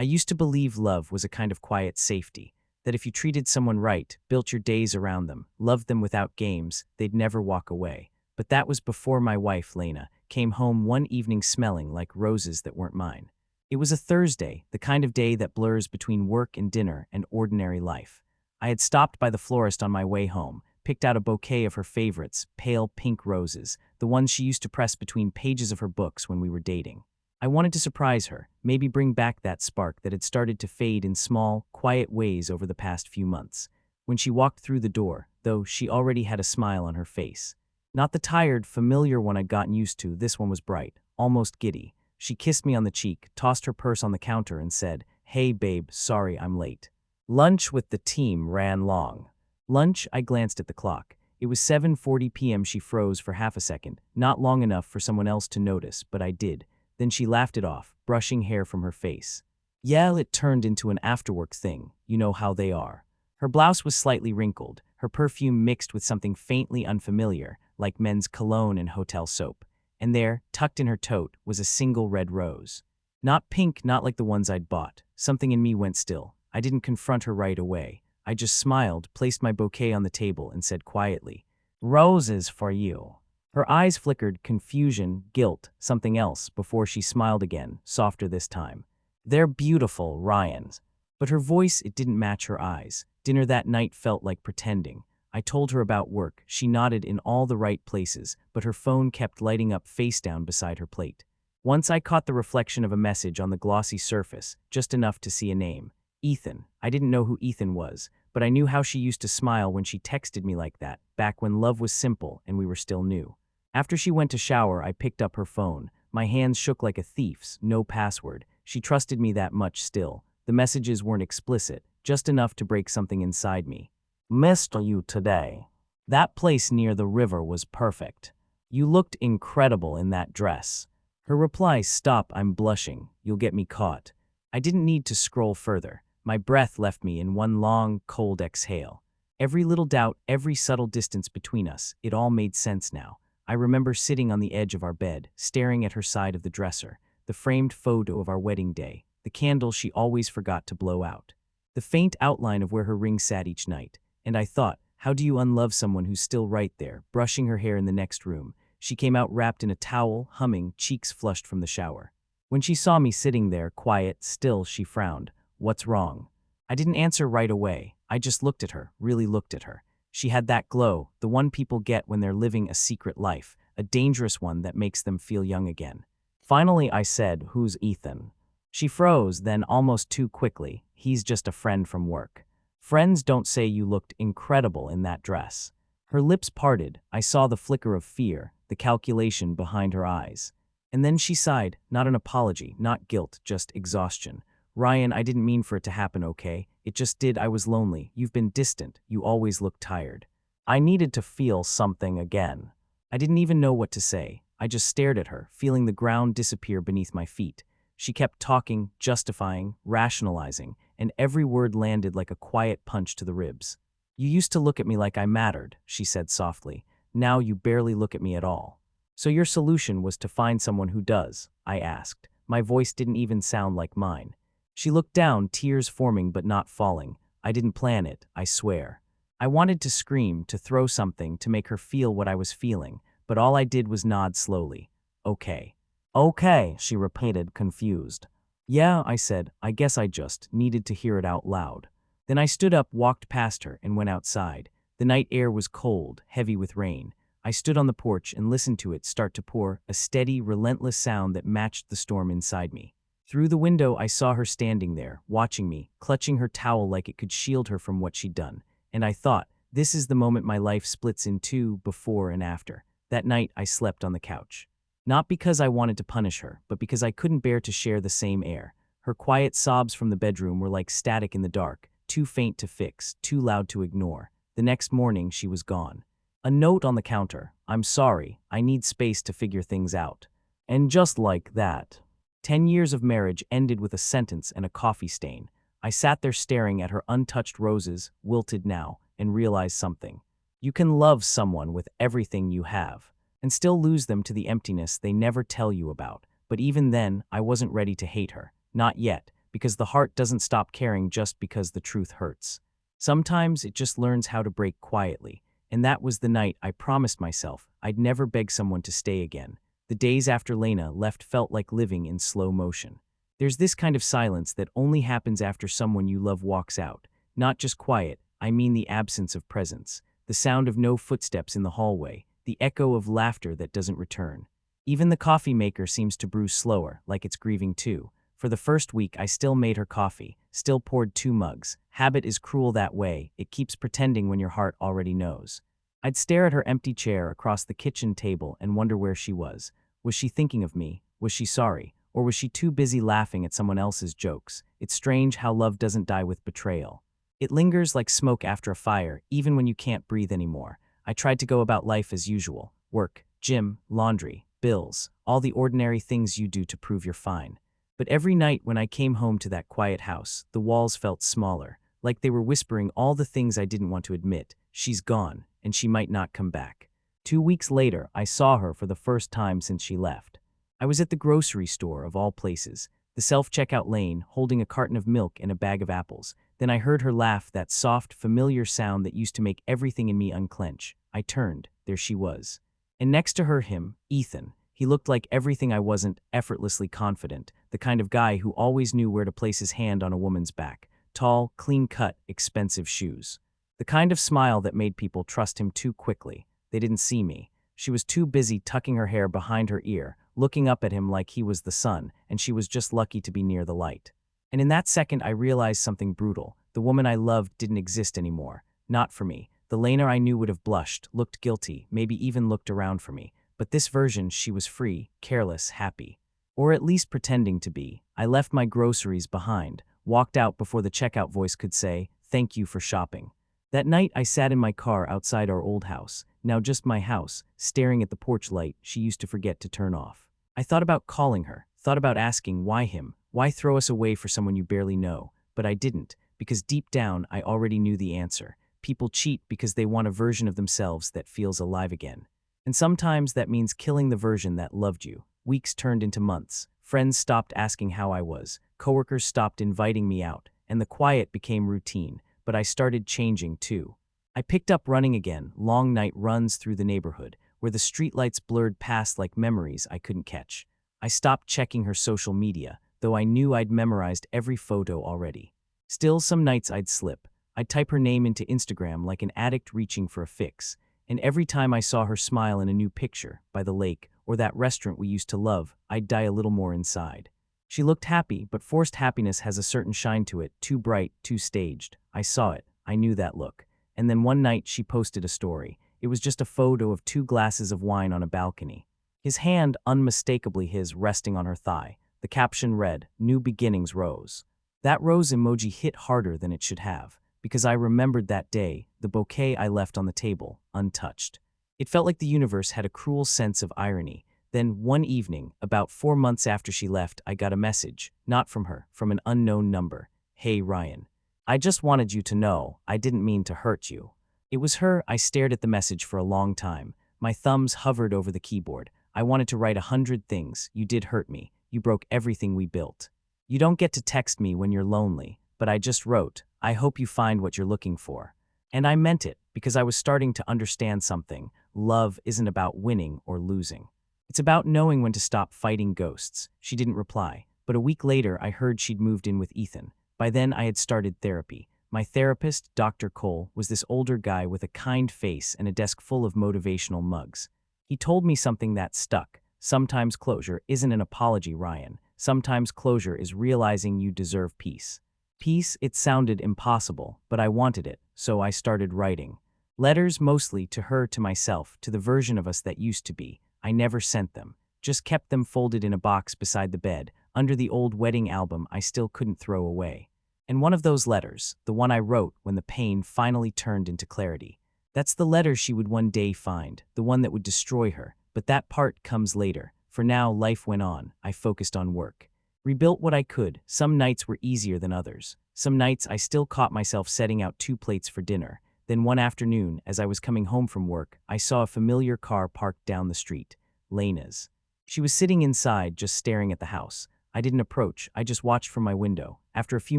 I used to believe love was a kind of quiet safety, that if you treated someone right, built your days around them, loved them without games, they'd never walk away. But that was before my wife, Lena, came home one evening smelling like roses that weren't mine. It was a Thursday, the kind of day that blurs between work and dinner and ordinary life. I had stopped by the florist on my way home, picked out a bouquet of her favorites, pale pink roses, the ones she used to press between pages of her books when we were dating. I wanted to surprise her, maybe bring back that spark that had started to fade in small, quiet ways over the past few months. When she walked through the door, though, she already had a smile on her face. Not the tired, familiar one I'd gotten used to, this one was bright, almost giddy. She kissed me on the cheek, tossed her purse on the counter, and said, "Hey babe, sorry I'm late." Lunch with the team ran long. Lunch, I glanced at the clock. It was 7:40 p.m. She froze for half a second, not long enough for someone else to notice, but I did. Then she laughed it off, brushing hair from her face. Yeah, it turned into an afterwork thing. You know how they are. Her blouse was slightly wrinkled, her perfume mixed with something faintly unfamiliar, like men's cologne and hotel soap. And there, tucked in her tote, was a single red rose. Not pink, not like the ones I'd bought. Something in me went still. I didn't confront her right away. I just smiled, placed my bouquet on the table, and said quietly, "Roses for you." Her eyes flickered, confusion, guilt, something else, before she smiled again, softer this time. "They're beautiful, Ryan's." But her voice, it didn't match her eyes. Dinner that night felt like pretending. I told her about work. She nodded in all the right places, but her phone kept lighting up face down beside her plate. Once I caught the reflection of a message on the glossy surface, just enough to see a name. Ethan. I didn't know who Ethan was, but I knew how she used to smile when she texted me like that, back when love was simple and we were still new. After she went to shower, I picked up her phone. My hands shook like a thief's, no password. She trusted me that much still. The messages weren't explicit, just enough to break something inside me. "Missed you today. That place near the river was perfect. You looked incredible in that dress." Her reply, "Stop, I'm blushing. You'll get me caught." I didn't need to scroll further. My breath left me in one long, cold exhale. Every little doubt, every subtle distance between us, it all made sense now. I remember sitting on the edge of our bed, staring at her side of the dresser, the framed photo of our wedding day, the candle she always forgot to blow out, the faint outline of where her ring sat each night. And I thought, how do you unlove someone who's still right there, brushing her hair in the next room? She came out wrapped in a towel, humming, cheeks flushed from the shower. When she saw me sitting there, quiet, still, she frowned. "What's wrong?" I didn't answer right away. I just looked at her, really looked at her. She had that glow, the one people get when they're living a secret life, a dangerous one that makes them feel young again. Finally, I said, "Who's Ethan?" She froze, then almost too quickly, "He's just a friend from work." "Friends don't say you looked incredible in that dress." Her lips parted. I saw the flicker of fear, the calculation behind her eyes. And then she sighed, not an apology, not guilt, just exhaustion. "Ryan, I didn't mean for it to happen, okay? It just did. I was lonely. You've been distant. You always look tired." I needed to feel something again. I didn't even know what to say. I just stared at her, feeling the ground disappear beneath my feet. She kept talking, justifying, rationalizing, and every word landed like a quiet punch to the ribs. "You used to look at me like I mattered," she said softly. "Now you barely look at me at all." "So your solution was to find someone who does?" I asked. My voice didn't even sound like mine. She looked down, tears forming but not falling. I didn't plan it, I swear. I wanted to scream, to throw something, to make her feel what I was feeling, but all I did was nod slowly. "Okay." "Okay," she repeated, confused. "Yeah," I said. I guess I just needed to hear it out loud. Then I stood up, walked past her, and went outside. The night air was cold, heavy with rain. I stood on the porch and listened to it start to pour, a steady, relentless sound that matched the storm inside me. Through the window, I saw her standing there, watching me, clutching her towel like it could shield her from what she'd done. And I thought, this is the moment my life splits in two, before and after. That night, I slept on the couch. Not because I wanted to punish her, but because I couldn't bear to share the same air. Her quiet sobs from the bedroom were like static in the dark, too faint to fix, too loud to ignore. The next morning, she was gone. A note on the counter. "I'm sorry, I need space to figure things out." And just like that, 10 years of marriage ended with a sentence and a coffee stain. I sat there staring at her untouched roses, wilted now, and realized something. You can love someone with everything you have, and still lose them to the emptiness they never tell you about. But even then, I wasn't ready to hate her. Not yet. because the heart doesn't stop caring just because the truth hurts. Sometimes it just learns how to break quietly, and that was the night I promised myself I'd never beg someone to stay again. The days after Lena left felt like living in slow motion. There's this kind of silence that only happens after someone you love walks out. Not just quiet, I mean the absence of presence, the sound of no footsteps in the hallway, the echo of laughter that doesn't return. Even the coffee maker seems to brew slower, like it's grieving too. For the first week, I still made her coffee, still poured 2 mugs. Habit is cruel that way, it keeps pretending when your heart already knows. I'd stare at her empty chair across the kitchen table and wonder where she was. Was she thinking of me? Was she sorry? Or was she too busy laughing at someone else's jokes? It's strange how love doesn't die with betrayal. It lingers like smoke after a fire, even when you can't breathe anymore. I tried to go about life as usual. Work, gym, laundry, bills, all the ordinary things you do to prove you're fine. But every night when I came home to that quiet house, the walls felt smaller, like they were whispering all the things I didn't want to admit. She's gone, and she might not come back. 2 weeks later, I saw her for the first time since she left. I was at the grocery store, of all places, the self-checkout lane, holding a carton of milk and a bag of apples. Then I heard her laugh, that soft, familiar sound that used to make everything in me unclench. I turned. There she was. And next to her, him, Ethan. He looked like everything I wasn't, effortlessly confident, the kind of guy who always knew where to place his hand on a woman's back. Tall, clean-cut, expensive shoes. The kind of smile that made people trust him too quickly. They didn't see me. She was too busy tucking her hair behind her ear, looking up at him like he was the sun, and she was just lucky to be near the light. And in that second, I realized something brutal. The woman I loved didn't exist anymore. Not for me. The Lena I knew would have blushed, looked guilty, maybe even looked around for me. But this version, she was free, careless, happy. Or at least pretending to be. I left my groceries behind, walked out before the checkout voice could say, "Thank you for shopping." That night, I sat in my car outside our old house, now just my house, staring at the porch light she used to forget to turn off. I thought about calling her, thought about asking why him, why throw us away for someone you barely know, but I didn't, because deep down I already knew the answer. People cheat because they want a version of themselves that feels alive again. And sometimes that means killing the version that loved you. Weeks turned into months. Friends stopped asking how I was. Coworkers stopped inviting me out, and the quiet became routine. But I started changing too. I picked up running again, long night runs through the neighborhood, where the streetlights blurred past like memories I couldn't catch. I stopped checking her social media, though I knew I'd memorized every photo already. Still, some nights I'd slip. I'd type her name into Instagram like an addict reaching for a fix. And every time I saw her smile in a new picture, by the lake, or that restaurant we used to love, I'd die a little more inside. She looked happy, but forced happiness has a certain shine to it, too bright, too staged. I saw it. I knew that look. And then one night she posted a story. It was just a photo of 2 glasses of wine on a balcony. His hand, unmistakably his, resting on her thigh. The caption read, "New beginnings, Rose." That rose emoji hit harder than it should have, because I remembered that day, the bouquet I left on the table, untouched. It felt like the universe had a cruel sense of irony. Then, one evening, about 4 months after she left, I got a message, not from her, from an unknown number. "Hey, Ryan. I just wanted you to know, I didn't mean to hurt you." It was her. I stared at the message for a long time. My thumbs hovered over the keyboard. I wanted to write 100 things. "You did hurt me. You broke everything we built. You don't get to text me when you're lonely." But I just wrote, "I hope you find what you're looking for." And I meant it, because I was starting to understand something. Love isn't about winning or losing. It's about knowing when to stop fighting ghosts. She didn't reply, but a week later I heard she'd moved in with Ethan. By then I had started therapy. My therapist, Dr. Cole, was this older guy with a kind face and a desk full of motivational mugs. He told me something that stuck. Sometimes closure isn't an apology, Ryan. Sometimes closure is realizing you deserve peace. Peace, it sounded impossible, but I wanted it, so I started writing. Letters mostly to her, to myself, to the version of us that used to be. I never sent them, just kept them folded in a box beside the bed, under the old wedding album I still couldn't throw away. And one of those letters, the one I wrote when the pain finally turned into clarity. That's the letter she would one day find, the one that would destroy her. But that part comes later. For now, life went on. I focused on work. Rebuilt what I could. Some nights were easier than others. Some nights I still caught myself setting out 2 plates for dinner. Then one afternoon, as I was coming home from work, I saw a familiar car parked down the street. Lena's. She was sitting inside, just staring at the house. I didn't approach, I just watched from my window. After a few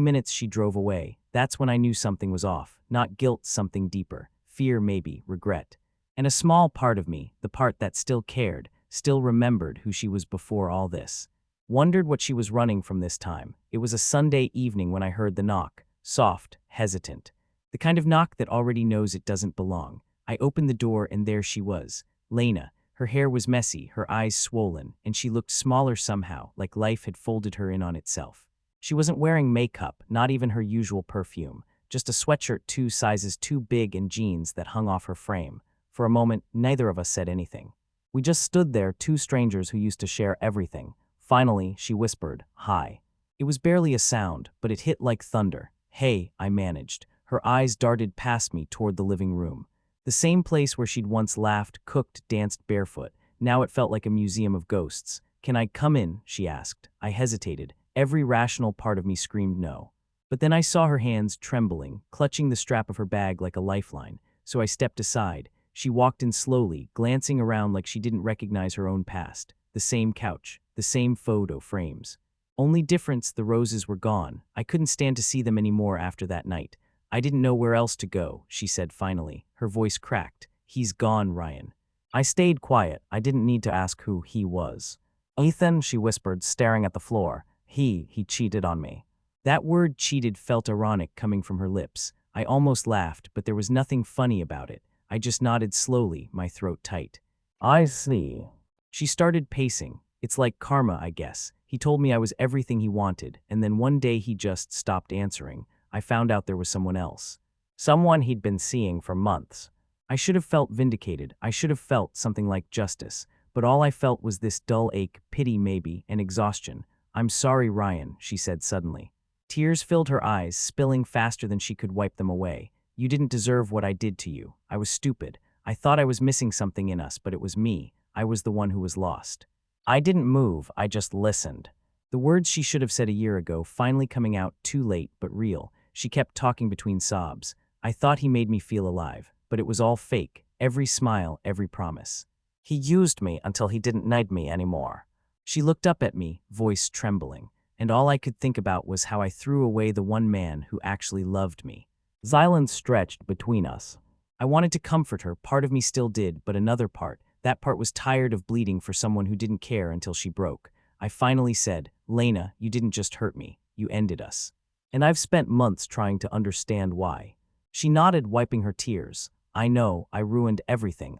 minutes, she drove away. That's when I knew something was off. Not guilt, something deeper. Fear, maybe, regret. And a small part of me, the part that still cared, still remembered who she was before all this. Wondered what she was running from this time. It was a Sunday evening when I heard the knock. Soft, hesitant. The kind of knock that already knows it doesn't belong. I opened the door and there she was. Lena. Her hair was messy, her eyes swollen, and she looked smaller somehow, like life had folded her in on itself. She wasn't wearing makeup, not even her usual perfume, just a sweatshirt 2 sizes too big and jeans that hung off her frame. For a moment, neither of us said anything. We just stood there, two strangers who used to share everything. Finally, she whispered, "Hi." It was barely a sound, but it hit like thunder. "Hey," I managed. Her eyes darted past me toward the living room. The same place where she'd once laughed, cooked, danced barefoot. Now it felt like a museum of ghosts. "Can I come in?" she asked. I hesitated. Every rational part of me screamed no. But then I saw her hands trembling, clutching the strap of her bag like a lifeline, so I stepped aside. She walked in slowly, glancing around like she didn't recognize her own past. The same couch, the same photo frames. Only difference, the roses were gone. I couldn't stand to see them anymore after that night. "I didn't know where else to go," she said finally. Her voice cracked. "He's gone, Ryan." I stayed quiet. I didn't need to ask who he was. "Ethan," she whispered, staring at the floor. He cheated on me." That word cheated felt ironic coming from her lips. I almost laughed, but there was nothing funny about it. I just nodded slowly, my throat tight. "I see." She started pacing. "It's like karma, I guess. He told me I was everything he wanted, and then one day he just stopped answering. I found out there was someone else. Someone he'd been seeing for months. I should have felt vindicated. I should have felt something like justice. But all I felt was this dull ache, pity maybe, and exhaustion. "I'm sorry, Ryan," she said suddenly. Tears filled her eyes, spilling faster than she could wipe them away. "You didn't deserve what I did to you. I was stupid. I thought I was missing something in us, but it was me. I was the one who was lost." I didn't move, I just listened. The words she should have said a year ago finally coming out too late, but real. She kept talking between sobs. "I thought he made me feel alive, but it was all fake. Every smile, every promise. He used me until he didn't need me anymore." She looked up at me, voice trembling, and all I could think about was how I threw away the one man who actually loved me. Silence stretched between us. I wanted to comfort her, part of me still did, but another part, that part was tired of bleeding for someone who didn't care until she broke. I finally said, "Lena, you didn't just hurt me, you ended us. And I've spent months trying to understand why." She nodded, wiping her tears. "I know, I ruined everything,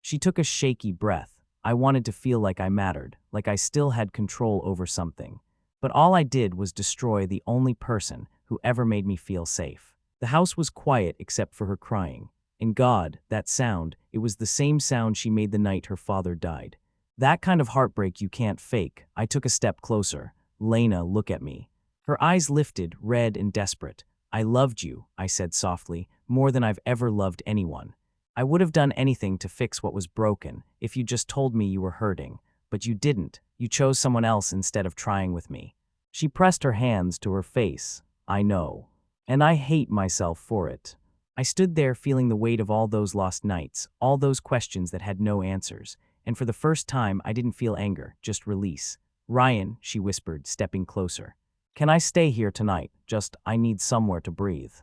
She took a shaky breath. I wanted to feel like I mattered, like I still had control over something. But all I did was destroy the only person who ever made me feel safe. The house was quiet except for her crying. And God, that sound, it was the same sound she made the night her father died. That kind of heartbreak you can't fake. I took a step closer. "Lena, look at me." Her eyes lifted, red and desperate. "I loved you," I said softly, "more than I've ever loved anyone. I would have done anything to fix what was broken if you just told me you were hurting. But you didn't. You chose someone else instead of trying with me." She pressed her hands to her face. "I know. And I hate myself for it." I stood there feeling the weight of all those lost nights, all those questions that had no answers. And for the first time, I didn't feel anger, just release. "Ryan," she whispered, stepping closer. "Can I stay here tonight? I need somewhere to breathe."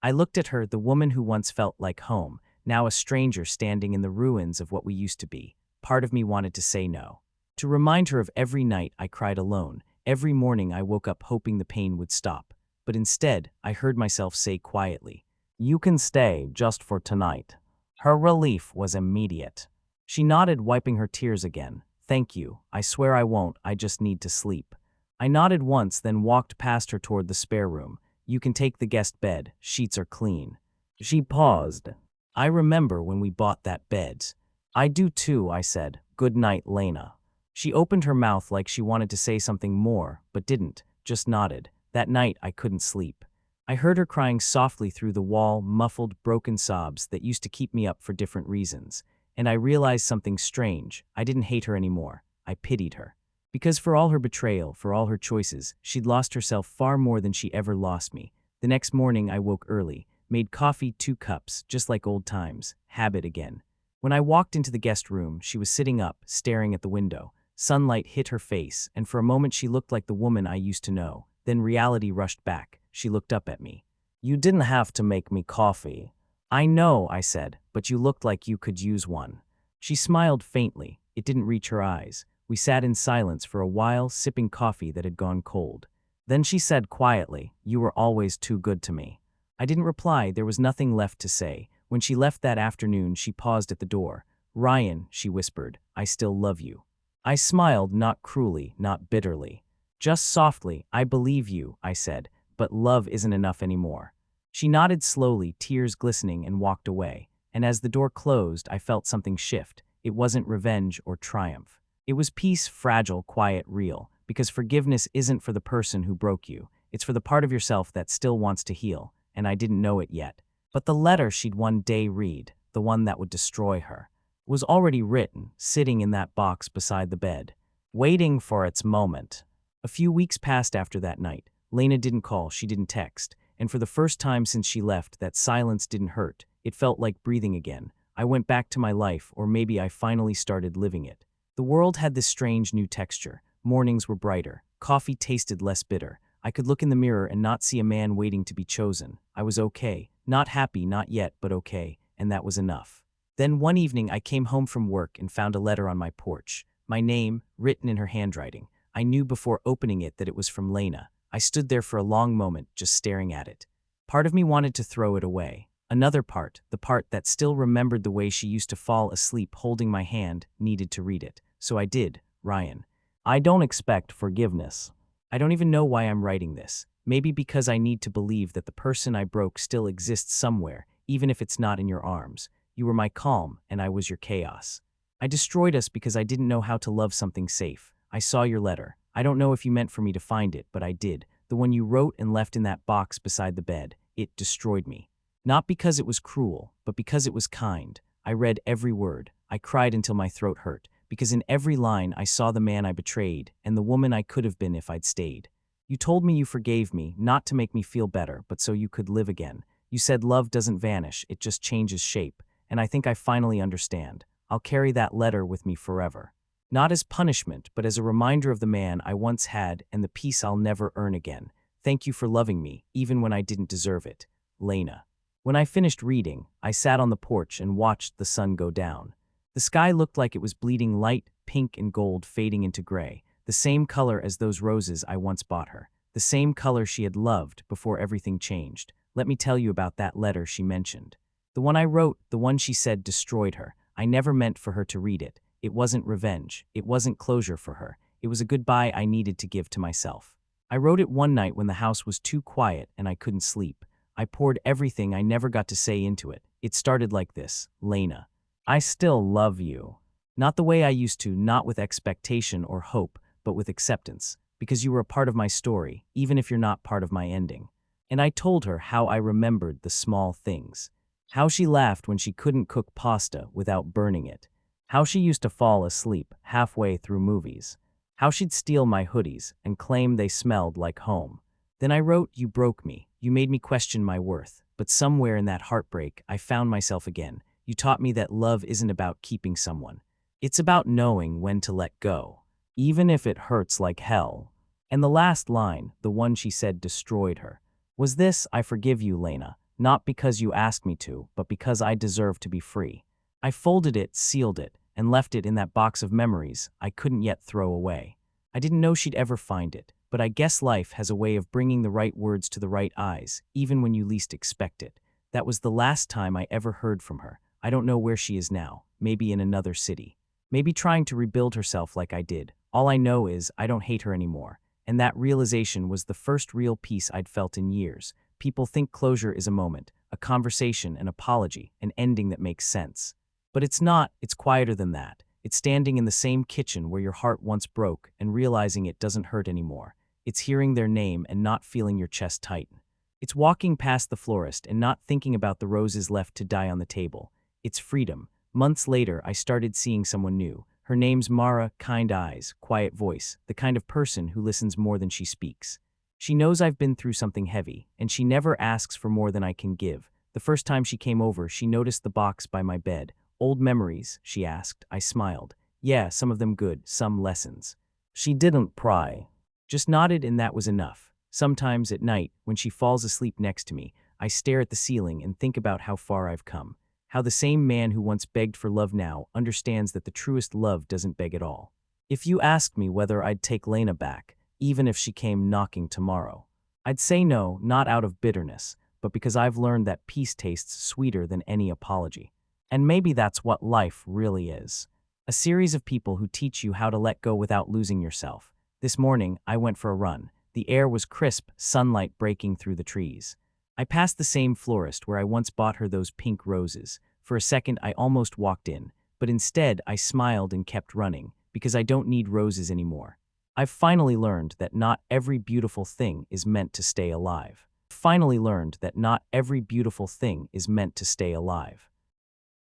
I looked at her, the woman who once felt like home, now a stranger standing in the ruins of what we used to be. Part of me wanted to say no. To remind her of every night I cried alone, every morning I woke up hoping the pain would stop. But instead, I heard myself say quietly, "You can stay just for tonight." Her relief was immediate. She nodded, wiping her tears again. "Thank you. I swear I won't. I just need to sleep." I nodded once, then walked past her toward the spare room. "You can take the guest bed. Sheets are clean." She paused. "I remember when we bought that bed." "I do too," I said. "Good night, Lena." She opened her mouth like she wanted to say something more, but didn't, just nodded. That night I couldn't sleep. I heard her crying softly through the wall, muffled, broken sobs that used to keep me up for different reasons. And I realized something strange. I didn't hate her anymore. I pitied her. Because for all her betrayal, for all her choices, she'd lost herself far more than she ever lost me. The next morning I woke early, made coffee 2 cups, just like old times, habit again. When I walked into the guest room, she was sitting up, staring at the window. Sunlight hit her face, and for a moment she looked like the woman I used to know. Then reality rushed back. She looked up at me. "You didn't have to make me coffee." "I know," I said, "but you looked like you could use one." She smiled faintly. It didn't reach her eyes. We sat in silence for a while, sipping coffee that had gone cold. Then she said quietly, "You were always too good to me." I didn't reply. There was nothing left to say. When she left that afternoon, she paused at the door. "Ryan," she whispered, "I still love you." I smiled, not cruelly, not bitterly. Just softly. "I believe you," I said, "but love isn't enough anymore." She nodded slowly, tears glistening, and walked away. And as the door closed, I felt something shift. It wasn't revenge or triumph. It was peace, fragile, quiet, real. Because forgiveness isn't for the person who broke you. It's for the part of yourself that still wants to heal, and I didn't know it yet. But the letter she'd one day read, the one that would destroy her, was already written, sitting in that box beside the bed, waiting for its moment. A few weeks passed after that night. Lena didn't call, she didn't text, and for the first time since she left, that silence didn't hurt. It felt like breathing again. I went back to my life, or maybe I finally started living it. The world had this strange new texture. Mornings were brighter. Coffee tasted less bitter. I could look in the mirror and not see a man waiting to be chosen. I was okay. Not happy, not yet, but okay, and that was enough. Then one evening I came home from work and found a letter on my porch. My name, written in her handwriting. I knew before opening it that it was from Lena. I stood there for a long moment, just staring at it. Part of me wanted to throw it away. Another part, the part that still remembered the way she used to fall asleep holding my hand, needed to read it. So I did. "Ryan, I don't expect forgiveness. I don't even know why I'm writing this. Maybe because I need to believe that the person I broke still exists somewhere, even if it's not in your arms. You were my calm, and I was your chaos. I destroyed us because I didn't know how to love something safe. I saw your letter. I don't know if you meant for me to find it, but I did. The one you wrote and left in that box beside the bed. It destroyed me. Not because it was cruel, but because it was kind. I read every word. I cried until my throat hurt, because in every line I saw the man I betrayed and the woman I could have been if I'd stayed. You told me you forgave me, not to make me feel better, but so you could live again. You said love doesn't vanish, it just changes shape, and I think I finally understand. I'll carry that letter with me forever. Not as punishment, but as a reminder of the man I once had and the peace I'll never earn again. Thank you for loving me, even when I didn't deserve it. Lena." When I finished reading, I sat on the porch and watched the sun go down. The sky looked like it was bleeding light, pink and gold fading into gray, the same color as those roses I once bought her, the same color she had loved before everything changed. Let me tell you about that letter she mentioned. The one I wrote, the one she said destroyed her. I never meant for her to read it. It wasn't revenge. It wasn't closure for her. It was a goodbye I needed to give to myself. I wrote it one night when the house was too quiet and I couldn't sleep. I poured everything I never got to say into it. It started like this: "Lena, I still love you. Not the way I used to, not with expectation or hope, but with acceptance, because you were a part of my story, even if you're not part of my ending." And I told her how I remembered the small things. How she laughed when she couldn't cook pasta without burning it. How she used to fall asleep halfway through movies. How she'd steal my hoodies and claim they smelled like home. Then I wrote, "You broke me. You made me question my worth. But somewhere in that heartbreak, I found myself again. You taught me that love isn't about keeping someone. It's about knowing when to let go, even if it hurts like hell." And the last line, the one she said destroyed her, was this: "I forgive you, Lena, not because you asked me to, but because I deserve to be free." I folded it, sealed it, and left it in that box of memories I couldn't yet throw away. I didn't know she'd ever find it, but I guess life has a way of bringing the right words to the right eyes, even when you least expect it. That was the last time I ever heard from her. I don't know where she is now, maybe in another city. Maybe trying to rebuild herself like I did. All I know is I don't hate her anymore. And that realization was the first real peace I'd felt in years. People think closure is a moment, a conversation, an apology, an ending that makes sense. But it's not. It's quieter than that. It's standing in the same kitchen where your heart once broke and realizing it doesn't hurt anymore. It's hearing their name and not feeling your chest tighten. It's walking past the florist and not thinking about the roses left to die on the table. It's freedom. Months later, I started seeing someone new. Her name's Mara, kind eyes, quiet voice, the kind of person who listens more than she speaks. She knows I've been through something heavy, and she never asks for more than I can give. The first time she came over, she noticed the box by my bed. "Old memories?" she asked. I smiled. "Yeah, some of them good, some lessons." She didn't pry, just nodded, and that was enough. Sometimes at night, when she falls asleep next to me, I stare at the ceiling and think about how far I've come. How the same man who once begged for love now understands that the truest love doesn't beg at all. If you asked me whether I'd take Lena back, even if she came knocking tomorrow, I'd say no, not out of bitterness, but because I've learned that peace tastes sweeter than any apology. And maybe that's what life really is. A series of people who teach you how to let go without losing yourself. This morning, I went for a run. The air was crisp, sunlight breaking through the trees. I passed the same florist where I once bought her those pink roses. For a second, I almost walked in, but instead I smiled and kept running, because I don't need roses anymore. I've finally learned that not every beautiful thing is meant to stay alive. Finally learned that not every beautiful thing is meant to stay alive.